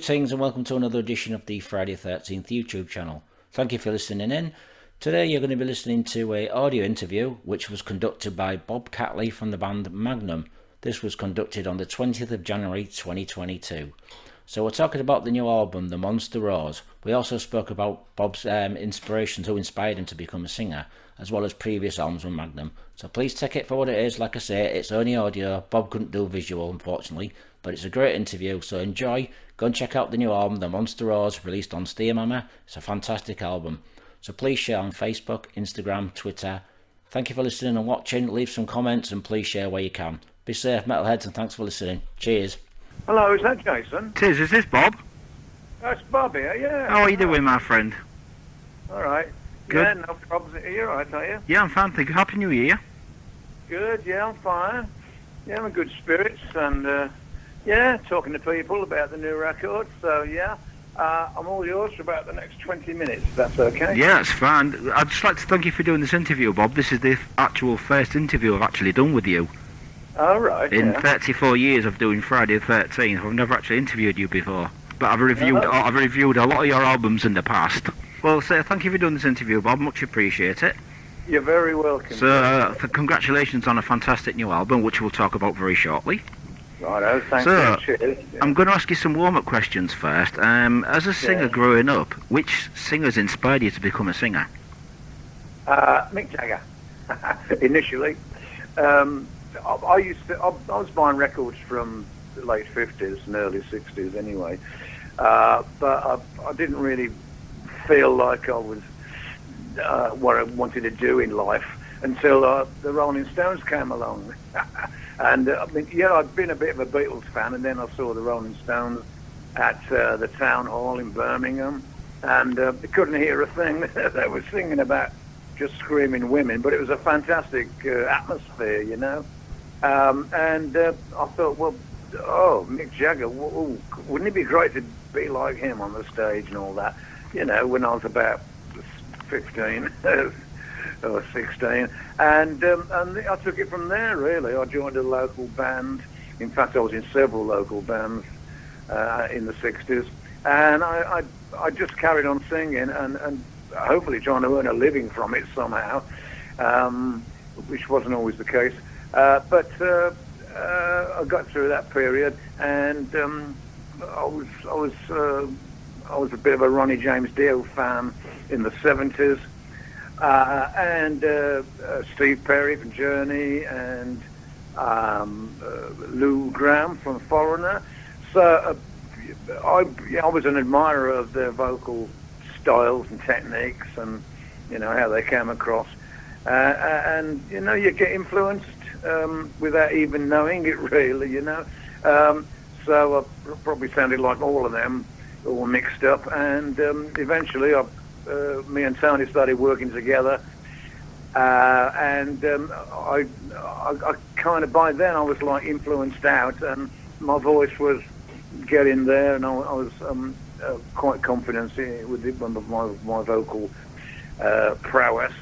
Greetings and welcome to another edition of the Friday 13th YouTube channel. Thank you for listening in. Today you're going to be listening to an audio interview which was conducted by Bob Catley from the band Magnum. This was conducted on the 20th of January 2022. So we're talking about the new album, The Monster Roars. We also spoke about Bob's inspirations, who inspired him to become a singer, as well as previous albums from Magnum. So please take it for what it is. Like I say, it's only audio. Bob couldn't do visual, unfortunately, but it's a great interview, so enjoy. Go and check out the new album, The Monster Roars, released on Steamhammer. It's a fantastic album. So please share on Facebook, Instagram, Twitter. Thank you for listening and watching. Leave some comments and please share where you can. Be safe, metalheads, and thanks for listening. Cheers. Hello, is that Jason? It is this Bob? That's Bob here, yeah. How are you doing, my friend? All right. Good. Yeah, no problems. Are you all right, are you? Yeah, I'm fine, thank you. Happy New Year. Good, yeah, I'm fine. Yeah, I'm in good spirits and, yeah, talking to people about the new record. So, yeah, I'm all yours for about the next 20 minutes, if that's okay. Yeah, that's fine. I'd just like to thank you for doing this interview, Bob. This is the actual first interview I've actually done with you. All right, In yeah. 34 years of doing Friday the 13th, I've never actually interviewed you before. But I've reviewed a lot of your albums in the past. Well, so thank you for doing this interview, Bob. Much appreciate it. You're very welcome. So, congratulations on a fantastic new album, which we'll talk about very shortly. Righto, thanks. So, Cheers. Yeah. I'm going to ask you some warm-up questions first. As a singer growing up, which singers inspired you to become a singer? Mick Jagger, initially. I was buying records from the late 50s and early 60s anyway, but I didn't really feel like I was what I wanted to do in life until the Rolling Stones came along. And I mean, yeah, I'd been a bit of a Beatles fan, and then I saw the Rolling Stones at the Town Hall in Birmingham, and I couldn't hear a thing. They were singing about just screaming women, but it was a fantastic atmosphere, you know. And I thought, well, Mick Jagger, wouldn't it be great to be like him on the stage and all that? You know, when I was about 15 or 16, and I took it from there. Really, I joined a local band. In fact, I was in several local bands in the 60s, and I just carried on singing and hopefully trying to earn a living from it somehow, which wasn't always the case. But I got through that period, and I was a bit of a Ronnie James Dio fan in the 70s, and Steve Perry from Journey, and Lou Gramm from Foreigner. So I was an admirer of their vocal styles and techniques, and you know how they came across, and you know you get influenced without even knowing it, really, you know. So I probably sounded like all of them, all mixed up, and eventually me and Tony started working together, and I kind of, by then I was like influenced out, and my voice was getting there, and I was quite confident with my vocal prowess,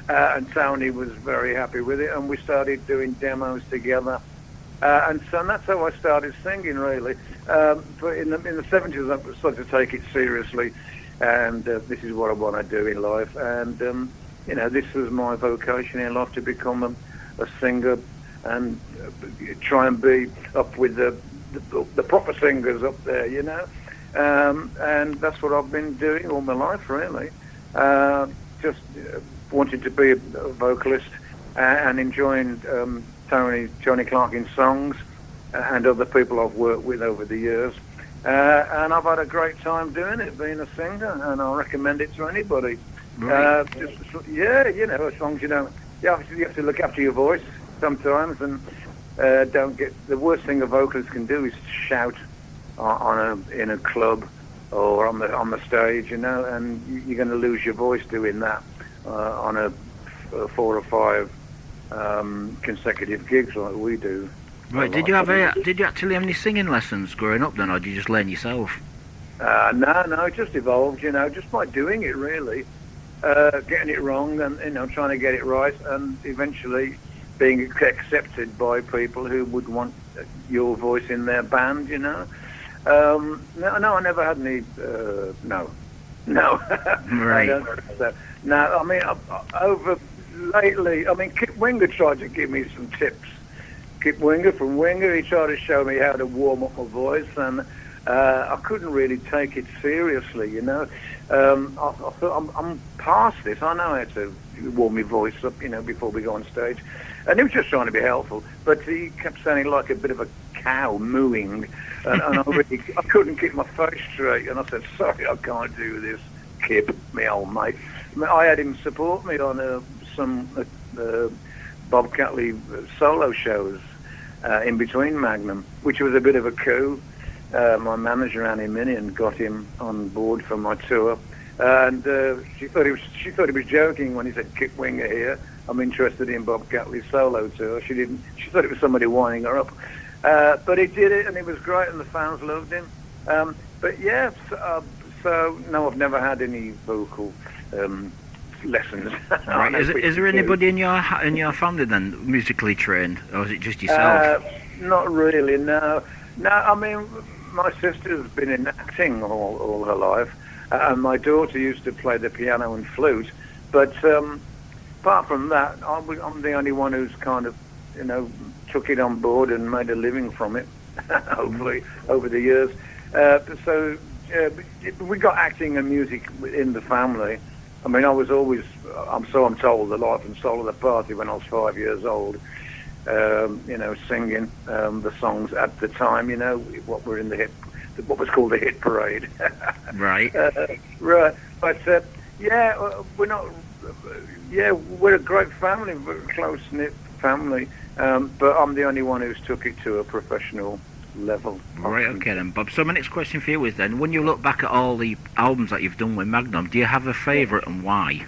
and Tony was very happy with it, and we started doing demos together, and that's how I started singing, really. But in the 70s I started to take it seriously, and this is what I want to do in life, and you know, this was my vocation in life, to become a singer and try and be up with the proper singers up there, you know. And that's what I've been doing all my life, really. Just wanted to be a vocalist and enjoying Johnny Clarkin's songs and other people I've worked with over the years. And I've had a great time doing it, being a singer, and I recommend it to anybody. Right. Yeah, you know, as long as you don't, you have to look after your voice sometimes, and don't get, the worst thing a vocalist can do is shout in a club or on the stage, you know, and you're going to lose your voice doing that on a 4 or 5 consecutive gigs like we do. Right. Did you actually have any singing lessons growing up then, or did you just learn yourself? No, it just evolved, you know, just by doing it, really. Getting it wrong, and you know, trying to get it right, and eventually being accepted by people who would want your voice in their band, you know. No, I never had any. No. Right. I don't think so. No, I mean, over lately, I mean, Kip Winger tried to give me some tips. Kip Winger from Winger, he tried to show me how to warm up my voice, and I couldn't really take it seriously, you know. I thought, I'm past this. I know how to warm my voice up, you know, before we go on stage. And he was just trying to be helpful, but he kept sounding like a bit of a cow mooing, and I couldn't keep my face straight. And I said, "Sorry, I can't do this, Kip, my old mate." I had him support me on some Bob Catley solo shows in between Magnum, which was a bit of a coup. My manager ran him in and got him on board for my tour, and she thought he was joking when he said, "Kip Winger here. I'm interested in Bob Catley's solo tour." She didn't. She thought it was somebody winding her up, but he did it, and it was great, and the fans loved him. But yeah, so no, I've never had any vocal lessons. Right. Is there anybody in your family then musically trained, or is it just yourself? Not really. No. I mean, my sister's been in acting all her life, and my daughter used to play the piano and flute, but. Apart from that, I'm the only one who's kind of, you know, took it on board and made a living from it, hopefully, over the years. So we got acting and music in the family. I mean, I was always, I'm told, the life and soul of the party when I was 5 years old, you know, singing the songs at the time, you know, what was called the hit parade. Right. Right. But, we're not... Yeah, we're a great family, we're a close-knit family, but I'm the only one who's took it to a professional level. Right, okay then, Bob. So my next question for you is then, when you look back at all the albums that you've done with Magnum, do you have a favourite and why?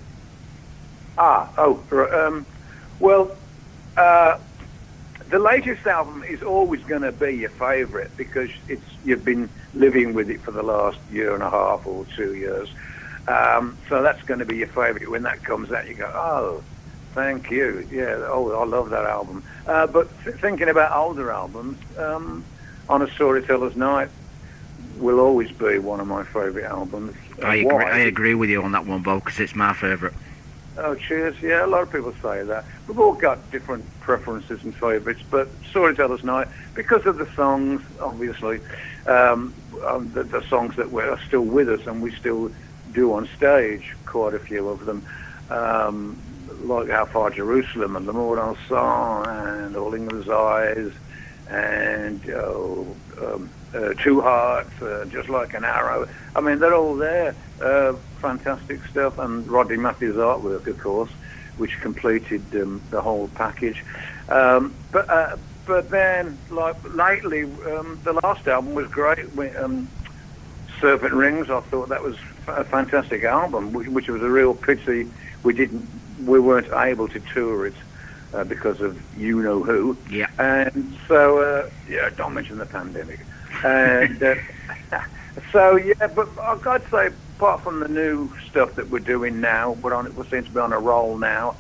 Well, the latest album is always going to be your favourite because you've been living with it for the last year and a half or 2 years. So that's going to be your favourite. When that comes out, you go, "Oh, thank you. Yeah, I love that album." But thinking about older albums, On a Storyteller's Night will always be one of my favourite albums. I agree with you on that one, Bob, because it's my favourite. Oh, cheers. Yeah, a lot of people say that. We've all got different preferences and favourites, but Storyteller's Night, because of the songs, obviously, the songs that are still with us and we still do on stage, quite a few of them, like How Far Jerusalem and L'amour dans le sang and All England's Eyes and Two Hearts, Just Like an Arrow. I mean, they're all there. Fantastic stuff. And Rodney Matthews' artwork, of course, which completed the whole package. But then, like lately, the last album was great. Serpent Rings, I thought that was a fantastic album, which was a real pity we weren't able to tour it because of you know who. Yeah. And so don't mention the pandemic. And so but I'd say apart from the new stuff that we're doing now, we seem to be on a roll now,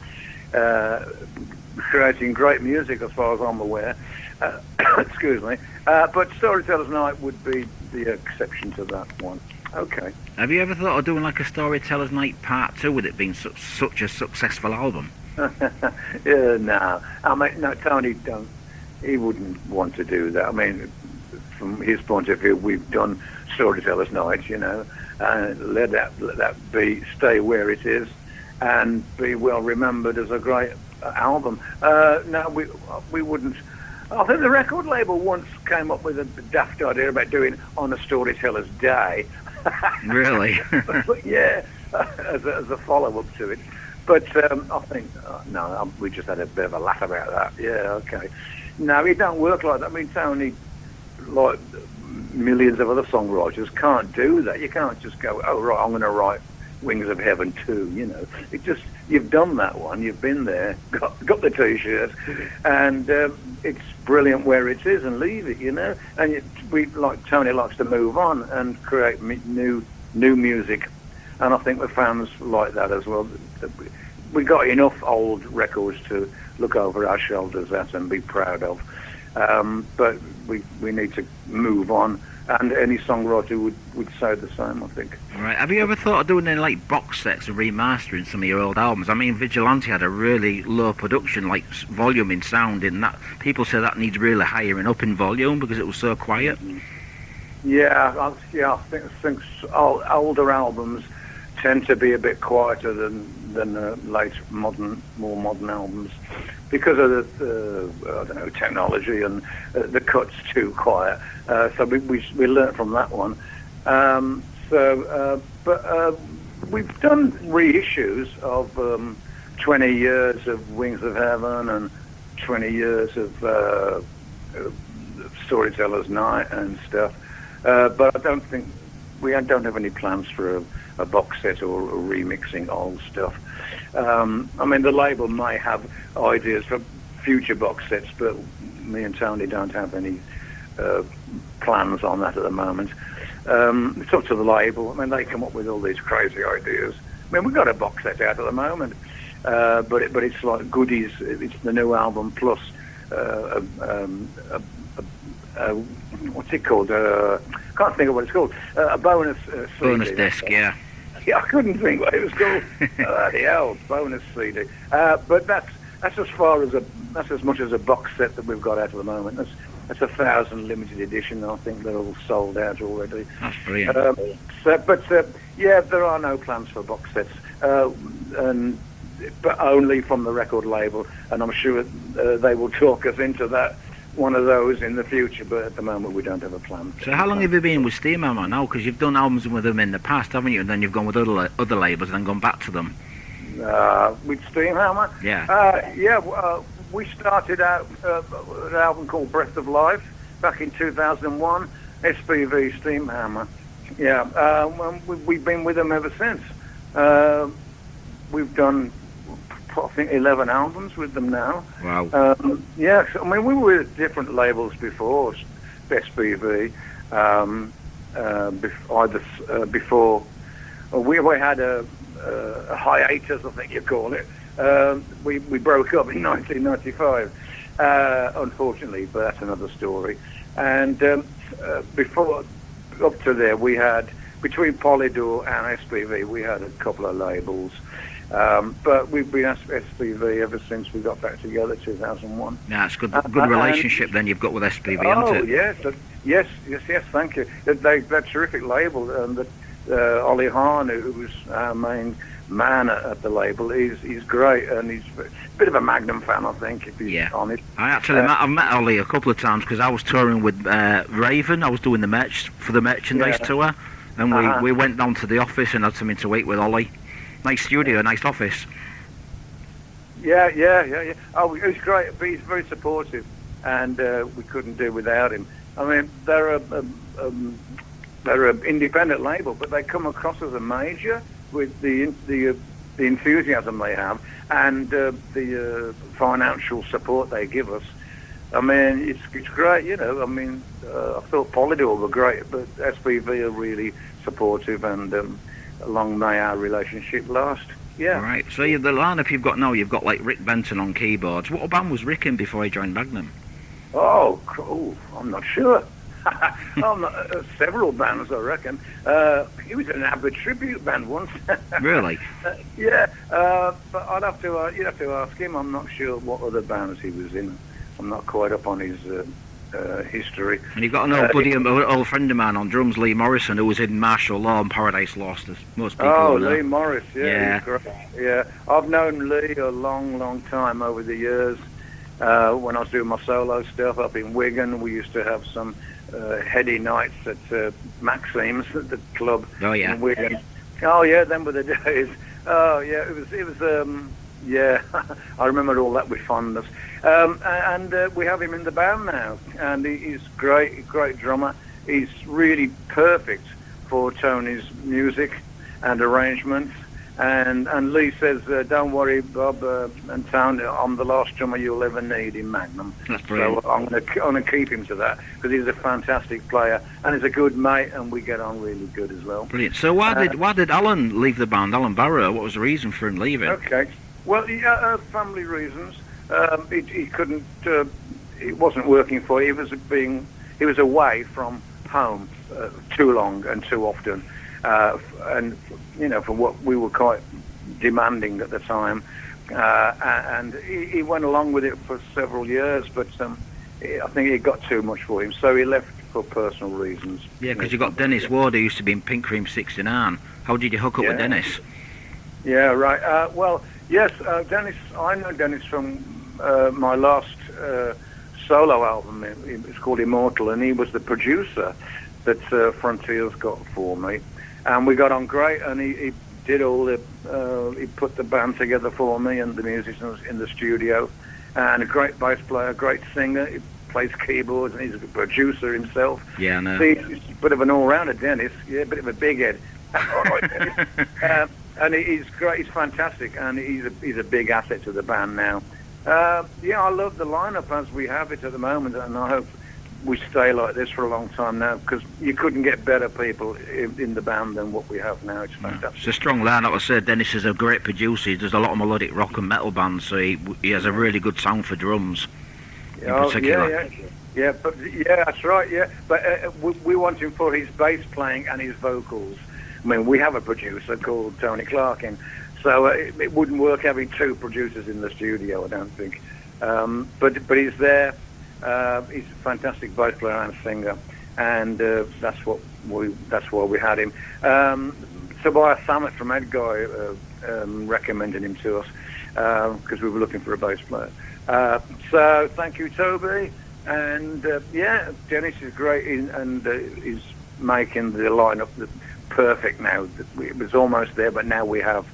creating great music as far as I'm aware. Excuse me. But Storyteller's Night would be the exception to that one. Okay. Have you ever thought of doing like a Storyteller's Night Part 2 with it being such a successful album? No. I mean, no, Tony he wouldn't want to do that. I mean, from his point of view, we've done Storyteller's Night, you know, and let that stay where it is and be well remembered as a great album. No, we wouldn't. I think the record label once came up with a daft idea about doing On a Storyteller's Day. Really? But yeah, as a follow-up to it. But I think, we just had a bit of a laugh about that. Yeah, okay. No, it don't work like that. I mean, Tony, like millions of other songwriters, can't do that. You can't just go, "Oh, right, I'm going to write Wings of Heaven 2, you know. You've done that one, you've been there, got the T-shirt, and it's brilliant where it is, and leave it, you know. And Tony likes to move on and create new music, and I think the fans like that as well. We got enough old records to look over our shoulders at and be proud of, but we need to move on and any songwriter would say the same, I think. Right. Have you ever thought of doing any like box sets and remastering some of your old albums? I mean, Vigilante had a really low production, like volume in sound, in that people say that needs really higher up in volume because it was so quiet. Yeah, I think older albums tend to be a bit quieter than late more modern albums because of the I don't know, technology and the cuts too quiet. So we learnt from that one. But we've done reissues of 20 years of Wings of Heaven and 20 years of Storyteller's Night and stuff. But I don't think we don't have any plans for a box set or remixing old stuff. I mean, the label may have ideas for future box sets, but me and Tony don't have any plans on that at the moment. It's up to the label. I mean, they come up with all these crazy ideas. I mean, we've got a box set out at the moment, but it's like goodies. It's the new album plus what's it called? Can't think of what it's called. A bonus CD. Bonus disc, yeah. Yeah, I couldn't think what it was called. The hell, bonus CD. But that's as much as a box set that we've got out at the moment. That's 1,000 limited edition. I think they're all sold out already. That's brilliant. Yeah, there are no plans for box sets, but only from the record label. And I'm sure they will talk us into that. One of those in the future, but at the moment we don't have a plan. So how long have you been with Steamhammer now? Because you've done albums with them in the past, haven't you? And then you've gone with other labels and then gone back to them. With Steamhammer? Yeah. We started out with an album called Breath of Life back in 2001, SPV Steamhammer. Yeah, we've been with them ever since. We've done, I think, 11 albums with them now. Wow. Yeah, I mean, we were with different labels before, SPV, before we had a hiatus, I think you call it. We broke up in 1995, unfortunately, but that's another story. And before, up to there, we had, between Polydor and SPV, we had a couple of labels. But we've been at SPV ever since we got back together, 2001. Yeah, it's good relationship then you've got with SPV, isn't it? Yes, thank you. They're terrific label, and Ollie Hahn, who's our main man at the label, he's great, and he's a bit of a Magnum fan, I think, if he's honest. I've met Ollie a couple of times because I was touring with Raven. I was doing the merch for the merchandise tour, and we went down to the office and had something to eat with Ollie. Nice studio, nice office. Yeah. Oh, it was great. But he's very supportive, and we couldn't do without him. I mean, they're an independent label, but they come across as a major with the enthusiasm they have and the financial support they give us. I mean, it's great, you know. I mean, I thought Polydor were great, but SPV are really supportive, and long may our relationship last. Yeah. Right. So the lineup you've got now, you've got like Rick Benton on keyboards. What band was Rick in before he joined Magnum? Oh, cool. I'm not sure. Several bands, I reckon. He was in an ABBA tribute band once. Really? Yeah. But you'd have to ask him. I'm not sure what other bands he was in. I'm not quite up on his history. And you've got an old buddy, an old friend of mine on drums, Lee Morrison, who was in Martial Law and Paradise Lost, as most people know. Lee Morris, yeah. Great. Yeah, I've known Lee a long time over the years. When I was doing my solo stuff up in Wigan, we used to have some heady nights at Maxime's, at the club in Wigan. Oh yeah, them were the days. Oh yeah, it was yeah, I remember all that with fondness. And we have him in the band now, and he's great drummer. He's really perfect for Tony's music and arrangements. And Lee says, don't worry, Bob and Tony, I'm the last drummer you'll ever need in Magnum. That's brilliant. So I'm going to keep him to that, because he's a fantastic player, and he's a good mate, and we get on really good as well. Brilliant. So why did Alan leave the band, Alan Barrow? What was the reason for him leaving? Okay. Well, family reasons. He couldn't. It wasn't working for him. He was away from home, too long and too often, and for what we were quite demanding at the time. And he went along with it for several years, but I think it got too much for him, so he left for personal reasons. Yeah, because you got Dennis Ward, who used to be in Pink Cream 69. How did you hook up with Dennis? Yeah, right. Well, yes, Dennis. I know Dennis from my last solo album. It's called Immortal, and he was the producer that Frontiers got for me, and we got on great. And he did all the he put the band together for me and the musicians in the studio, and a great bass player, great singer. He plays keyboards, and he's a producer himself. Yeah, I know. See, he's a bit of an all-rounder, Dennis. Yeah, a bit of a big head. All right, Dennis. And he's great. He's fantastic, and he's a big asset to the band now. Yeah, I love the lineup as we have it at the moment, and I hope we stay like this for a long time now, because you couldn't get better people in the band than what we have now. It's fantastic. It's a strong lineup. I said Dennis is a great producer. He does a lot of melodic rock and metal bands, so he has a really good sound for drums. In particular. Yeah, that's right. Yeah, but we want him for his bass playing and his vocals. I mean, we have a producer called Tony Clarkin, so it wouldn't work having two producers in the studio, I don't think. But he's there. He's a fantastic bass player and singer, and that's why we had him. Tobias Sammet from Edguy recommended him to us because we were looking for a bass player. So thank you, Toby. And Dennis is great, and he's making the lineup perfect now. It was almost there, but now we have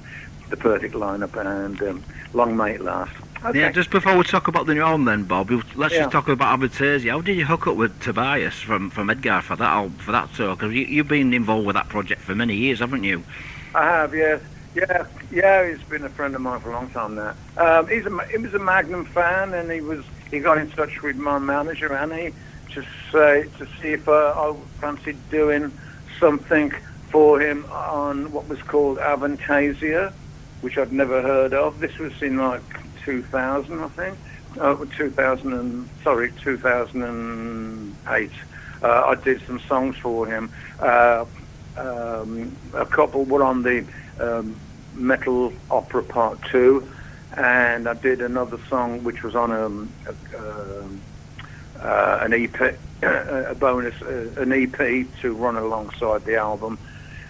the perfect lineup, and long may it last. Okay. Yeah, just before we talk about the new album then, Bob, let's just talk about Aventasia. How did you hook up with Tobias from Edgar for that tour? Because you've been involved with that project for many years, haven't you? I have, yes. Yeah, he's been a friend of mine for a long time now. He was a Magnum fan, and he got in touch with my manager, Annie, to see if I fancied doing something for him on what was called Aventasia, which I'd never heard of. This was in like 2000, I think. 2008. I did some songs for him. A couple were on the Metal Opera Part 2, and I did another song which was on an EP, a bonus, an EP to run alongside the album,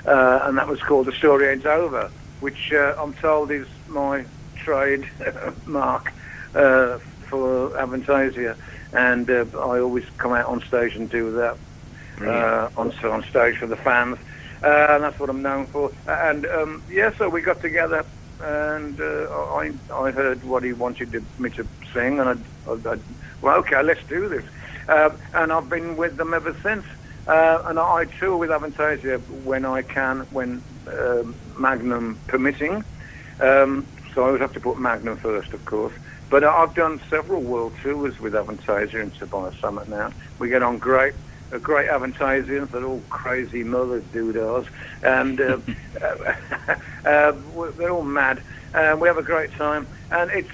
and that was called The Story Ain't Over, which I'm told is my trade mark for Aventasia, and I always come out on stage and do that on stage for the fans. And that's what I'm known for. And so we got together, and I heard what he wanted me to sing, and I well, okay, let's do this. And I've been with them ever since. And I tour with Aventasia when I can, when Magnum permitting. So I always have to put Magnum first, of course. But I've done several world tours with Aventasia and Tobias Sammet now. We get on great. Great Aventasians, they're all crazy mother doodahs, and they're all mad. We have a great time, and it's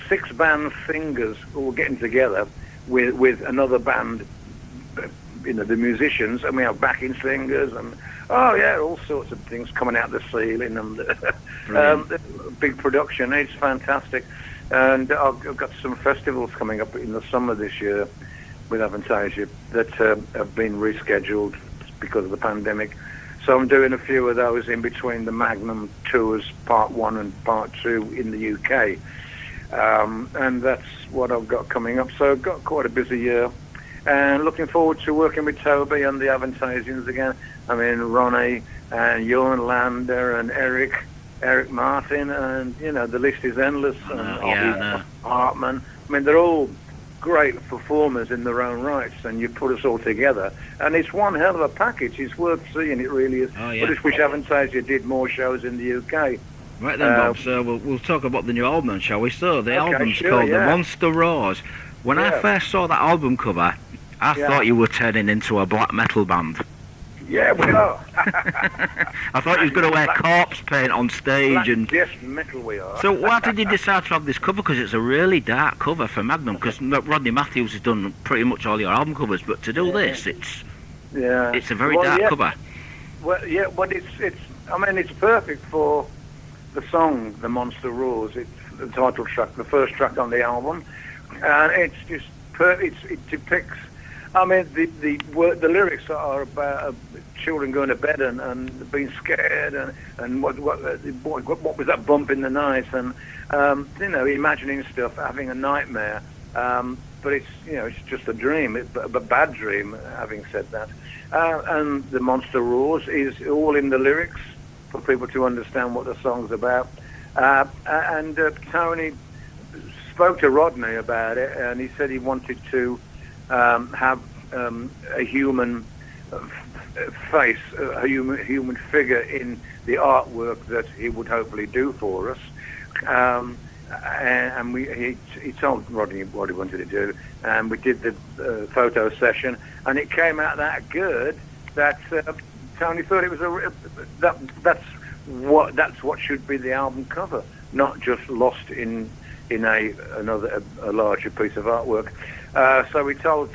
6 band singers all getting together with another band, the musicians, and we have backing singers, and all sorts of things coming out the ceiling, and big production. It's fantastic, and I've got some festivals coming up in the summer this year with Aventasia that have been rescheduled because of the pandemic. So I'm doing a few of those in between the Magnum tours, Part 1 and Part 2 in the UK. And that's what I've got coming up. So I've got quite a busy year. And looking forward to working with Toby and the Aventasians again. I mean, Ronnie and Johan Lander and Eric Martin, and, the list is endless. And Hartman. I mean, they're all great performers in their own rights, and you put us all together, and it's one hell of a package. It's worth seeing, it really is. I just wish Aventasia did more shows in the UK. Right then, Bob, so we'll talk about the new album, shall we? So the album's called The Monster Roars. When I first saw that album cover, I thought you were turning into a black metal band. Yeah, we are. I thought you was going to wear corpse paint on stage. Yes, metal we are. So why did you decide to have this cover? Because it's a really dark cover for Magnum, because Rodney Matthews has done pretty much all your album covers, but to do this, it's Yeah. It's a very dark cover. Well, yeah, but it's perfect for the song, The Monster Roars. It's the title track, the first track on the album, and it's just it depicts. I mean, the lyrics are about children going to bed and being scared and what was that bump in the night, and imagining stuff, having a nightmare. But it's just a dream, a bad dream. Having said that, and The Monster Roars is all in the lyrics for people to understand what the song's about. And Tony spoke to Rodney about it, and he said he wanted to have a human face, a human figure in the artwork that he would hopefully do for us. And he told Rodney what he wanted to do, and we did the photo session, and it came out that good that Tony thought it was that's what should be the album cover, not just lost in a larger piece of artwork. So we told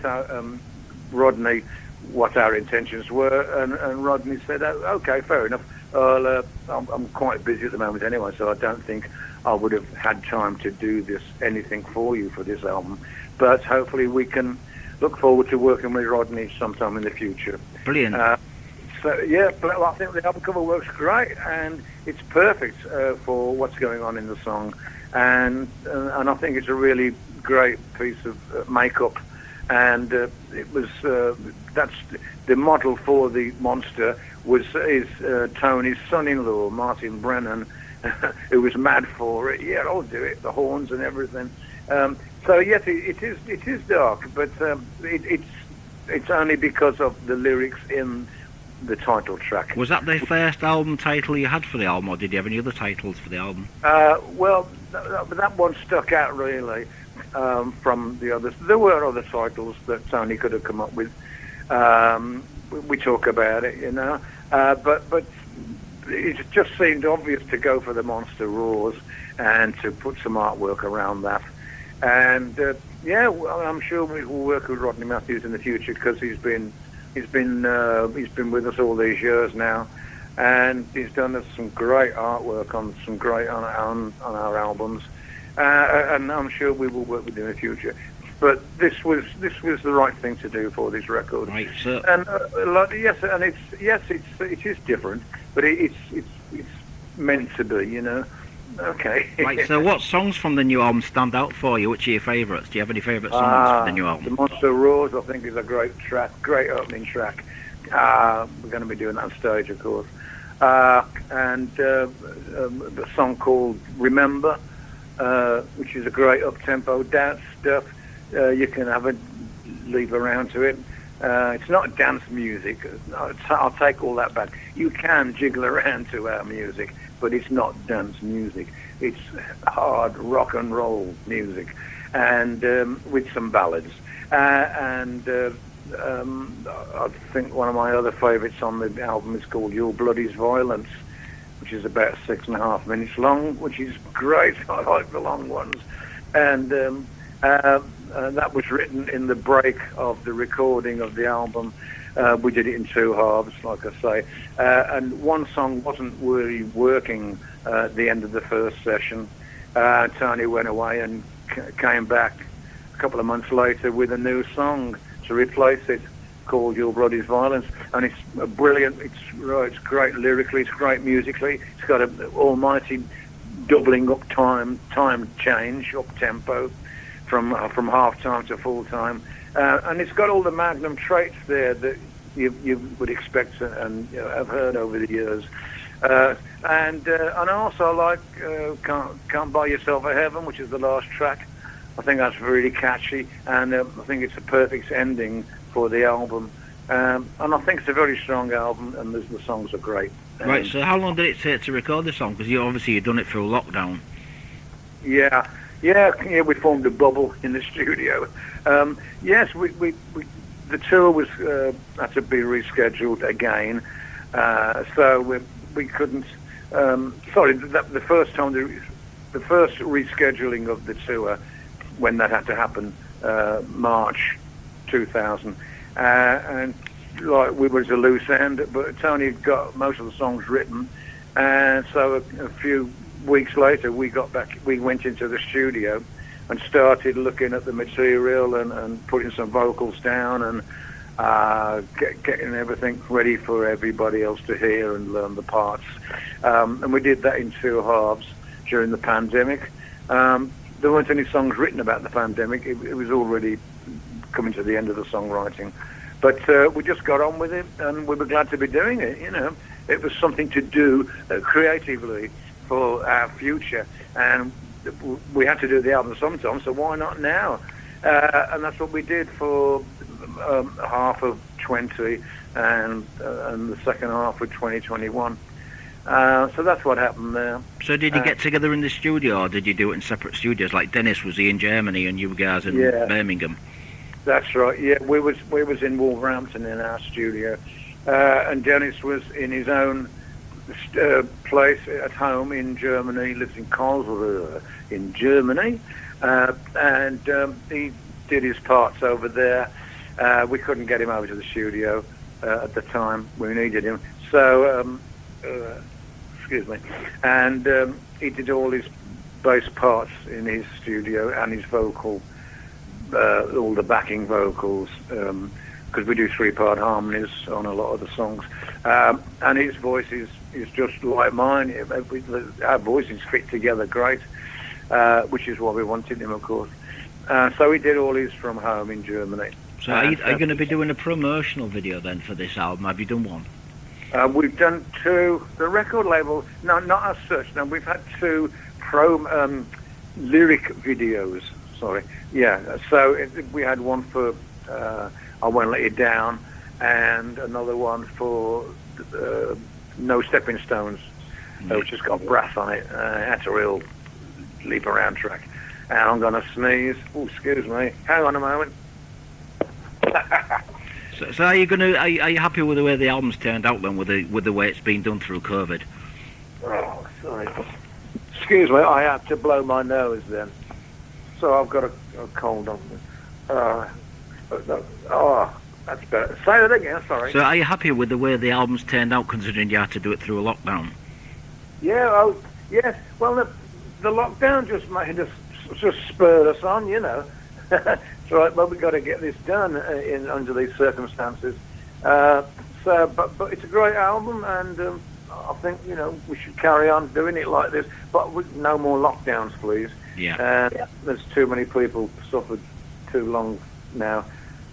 Rodney what our intentions were, and Rodney said, "Oh, okay, fair enough. I'm quite busy at the moment anyway, so I don't think I would have had time to do anything for you for this album. But hopefully we can look forward to working with Rodney sometime in the future." Brilliant. But I think the album cover works great, and it's perfect for what's going on in the song, and I think it's a really great piece of makeup, and it was that's the model for the monster is Tony's son-in-law, Martin Brennan, who was mad for it. Yeah, I'll do it. The horns and everything. So yes, it is dark, but it's only because of the lyrics in the title track. Was that the first album title you had for the album, or did you have any other titles for the album? Well, that one stuck out really from the others. There were other titles that Tony could have come up with. We talk about it, but it just seemed obvious to go for The Monster Roars and to put some artwork around that. And I'm sure we will work with Rodney Matthews in the future, because he's been with us all these years now, and he's done us some great artwork on our albums, and I'm sure we will work with him in the future. But this was the right thing to do for this record. Right, sir. And it is different, but it's meant to be, Okay. Right, so what songs from the new album stand out for you? Which are your favourites? Do you have any favourite songs from the new album? The Monster Roars, I think, is a great track, great opening track. We're going to be doing that on stage, of course. And the song called Remember, which is a great up-tempo dance stuff. You can have a leave around to it. It's not dance music. I'll take all that back. You can jiggle around to our music, but it's not dance music. It's hard rock and roll music, and with some ballads. I think one of my other favourites on the album is called Your Blood Is Violence, which is about 6.5 minutes long, which is great. I like the long ones. And that was written in the break of the recording of the album. We did it in two halves, like I say. And one song wasn't really working at the end of the first session. Tony went away and came back a couple of months later with a new song to replace it, called Your Blood Is Violence. And it's brilliant. It's great lyrically. It's great musically. It's got an almighty doubling up time change, up tempo, from half time to full time, and it's got all the Magnum traits there that you would expect and have heard over the years. And I also like Can't Buy Yourself a Heaven, which is the last track. I think that's really catchy, and I think it's a perfect ending for the album. And I think it's a very strong album, and the songs are great. Right. So how long did it take to record the song? Because you've done it through lockdown. Yeah, we formed a bubble in the studio. Yes, the tour was had to be rescheduled again, so we couldn't. The first time, the first rescheduling of the tour, when that had to happen, March 2000, and like we was a loose end, but Tony got most of the songs written, and so a few weeks later we went into the studio and started looking at the material and putting some vocals down and getting everything ready for everybody else to hear and learn the parts. And we did that in 2 halves during the pandemic. There weren't any songs written about the pandemic. It was already coming to the end of the songwriting. But we just got on with it, and we were glad to be doing it, you know. It was something to do creatively for our future, and we had to do the album sometime, so why not now? And that's what we did for half of 20 and the second half of 2021. So that's what happened there. So did you get together in the studio, or did you do it in separate studios? Like Dennis was he in Germany and you guys in Birmingham? That's right. Yeah, we was in Wolverhampton in our studio, and Dennis was in his own place at home in Germany. He lives in Karlsruhe in Germany, and he did his parts over there. We couldn't get him over to the studio at the time. We needed him, so excuse me. And he did all his bass parts in his studio and his vocal. All the backing vocals, because we do 3-part harmonies on a lot of the songs, and his voice is just like mine. Our voices fit together great, which is why we wanted him, of course. So he did all his from home in Germany. So are you going to be doing a promotional video then for this album? Have you done one? We've done 2. The record label, no, not as such. No, we've had 2 lyric videos. Sorry. Yeah, so we had one for I Won't Let You Down, and another one for No Stepping Stones, which has got brass on it. That's a real leap around track. And I'm going to sneeze. Oh, excuse me. Hang on a moment. So are you happy with the way the album's turned out then, with the way it's been done through COVID? Oh, sorry. Excuse me, I had to blow my nose then. So I've got a cold on me. That's better. Say that again, sorry. So are you happy with the way the album's turned out, considering you had to do it through a lockdown? Yeah, yes. Well, the lockdown just spurred us on, you know. It's right, well, we've got to get this done under these circumstances. But it's a great album, and I think, you know, we should carry on doing it like this. But with no more lockdowns, please. Yeah. There's too many people suffered too long now.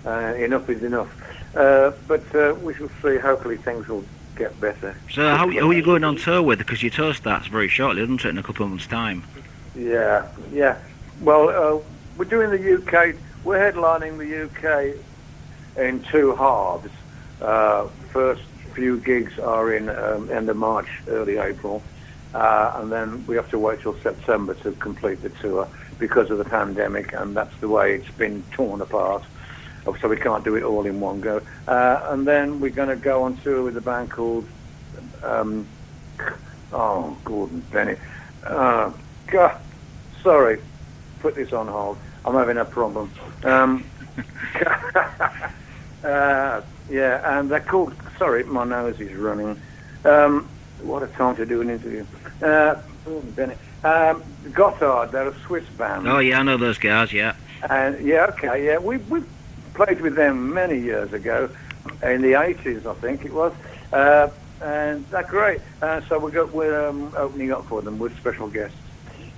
Enough is enough. But we shall see. Hopefully things will get better. So who are you going on tour with? Because your tour starts very shortly, doesn't it, in a couple of months' time? Yeah. Well, we're doing the UK. We're headlining the UK in 2 halves. First few gigs are in end of March, early April. And then we have to wait till September to complete the tour because of the pandemic, and that's the way it's been torn apart. So we can't do it all in one go. And then we're going to go on tour with a band called Gordon Bennett. God, sorry, put this on hold. I'm having a problem. Yeah, and they're called. Sorry, my nose is running. What a time to do an interview. Bennett. Gotthard, they're a Swiss band. Oh yeah, I know those guys. Yeah. And we played with them many years ago, in the 80s, I think it was. And they're great. So we're opening up for them with special guests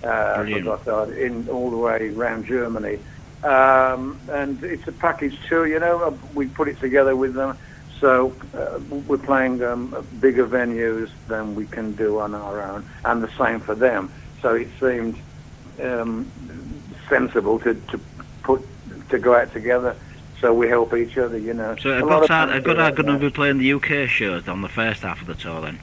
for Gotthard in all the way around Germany. And it's a package tour, you know. We put it together with them. So we're playing bigger venues than we can do on our own, and the same for them. So it seemed sensible to go out together, so we help each other, you know. So Gotthard going to be playing the UK shows on the first half of the tour then?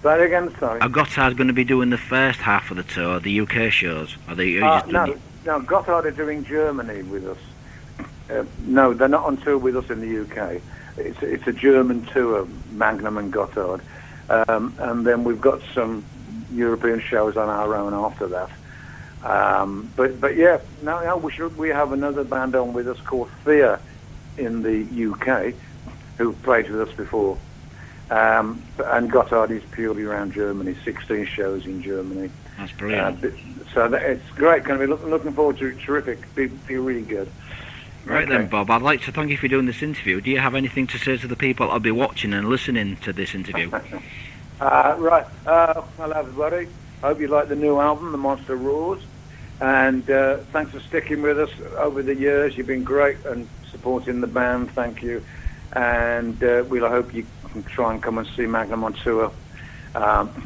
Say again, sorry. Gotthard going to be doing the first half of the tour, the UK shows? No, Gotthard are doing Germany with us. No, they're not on tour with us in the UK. It's a German tour, Magnum and Gotthard, and then we've got some European shows on our own after that. But yeah, now we have another band on with us called Fear in the UK, who played with us before. And Gotthard is purely around Germany, 16 shows in Germany. That's brilliant. It's great. Going to be looking forward to it. Terrific. Be really good. Right then, Bob, I'd like to thank you for doing this interview. Do you have anything to say to the people that'll be watching and listening to this interview? Right. Hello, everybody. Hope you like the new album, The Monster Roars. And thanks for sticking with us over the years. You've been great and supporting the band. Thank you. And we'll hope you can try and come and see Magnum on tour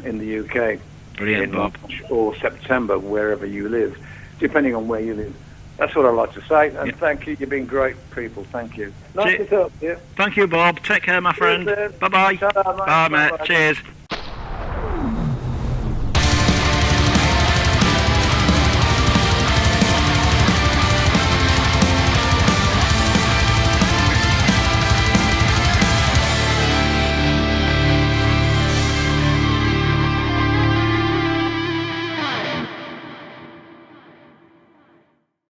in the UK. Brilliant, in Bob. March or September, wherever you live, depending on where you live. That's what I'd like to say. And thank you. You've been great people. Thank you. Nice to talk to you. Thank you, Bob. Take care, my friend. Bye-bye. Ta-ra, mate. Bye, mate. Bye-bye. Cheers.